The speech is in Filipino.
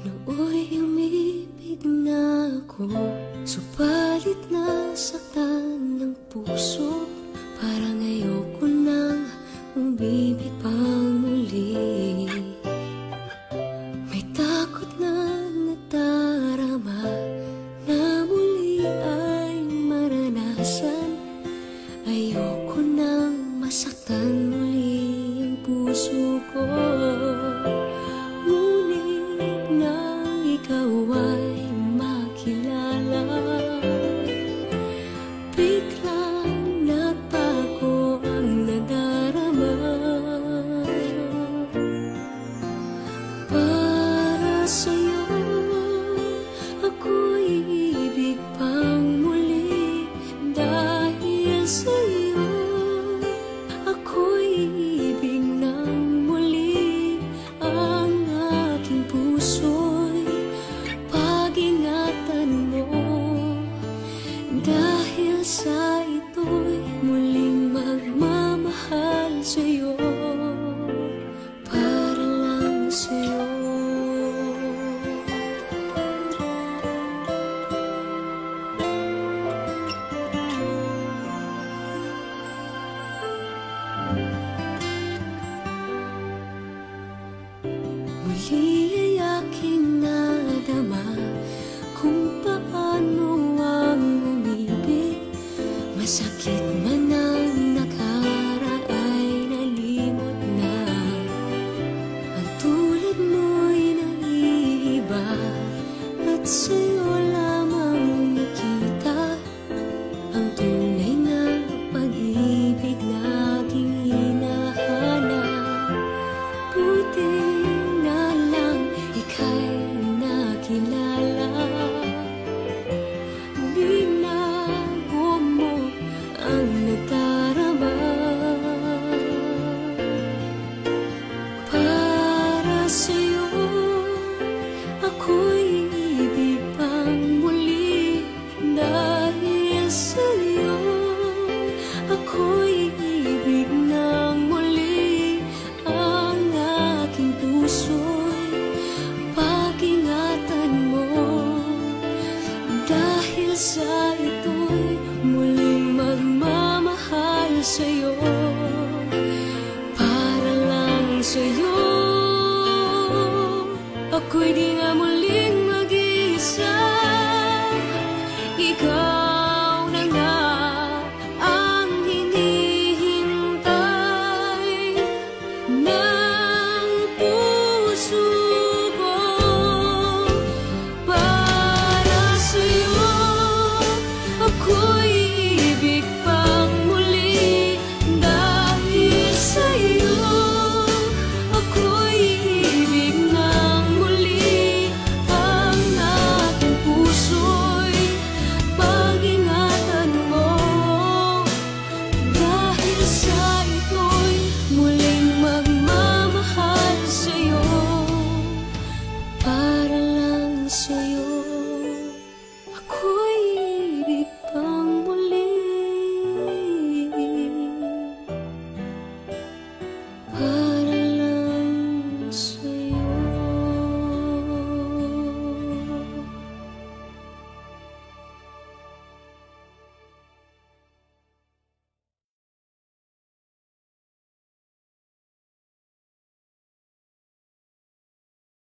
Nooy umibig na ako, subalit nasaktan ng puso. Parang ayoko nang umibig pang muli. May takot na nadarama na muli ay maranasan. Ayoko nang masaktan muli ang puso ko. Ngunit nang ikaw ay makilala, biglang nagbago ang nadarama. Para sa'yo ako'y ibig pang muli. Dahil sa'yo ako'y ibig ng muli. Ang aking puso'y pag-ingatan mo. Dahil sa ito'y muling magmamahal sa'yo, para lang sa'yo. Muli ay aking nadama kung paano ang umibig. Masakit man ang nakaraan nalimot na. Ang tulad mo'y naiiba at sa'yo lamang nakita ang tunay na pag-ibig laging hinahanap. Buti na lang ika'y nakilala. Binago mo ang nadarama. Para sa'yo ako'y ibig pang muli. Dahil sa'yo ako'y ibig ng muli. Ang aking puso'y pag-ingatan mo. Dahil sa ito'y muling magmamahal sa'yo, para lang sa'yo. Ako'y di na muling mag-iisa. Ikaw na nga ang hinihintay ng puso ko. Para sa'yo ako'y ibig pang muli. Dahil sa'yo ako'y ibig ng muli. Ang aking puso'y pag-ingatan mo. Dahil sa ito'y muling magmamahal sa'yo, para lang sa'yo.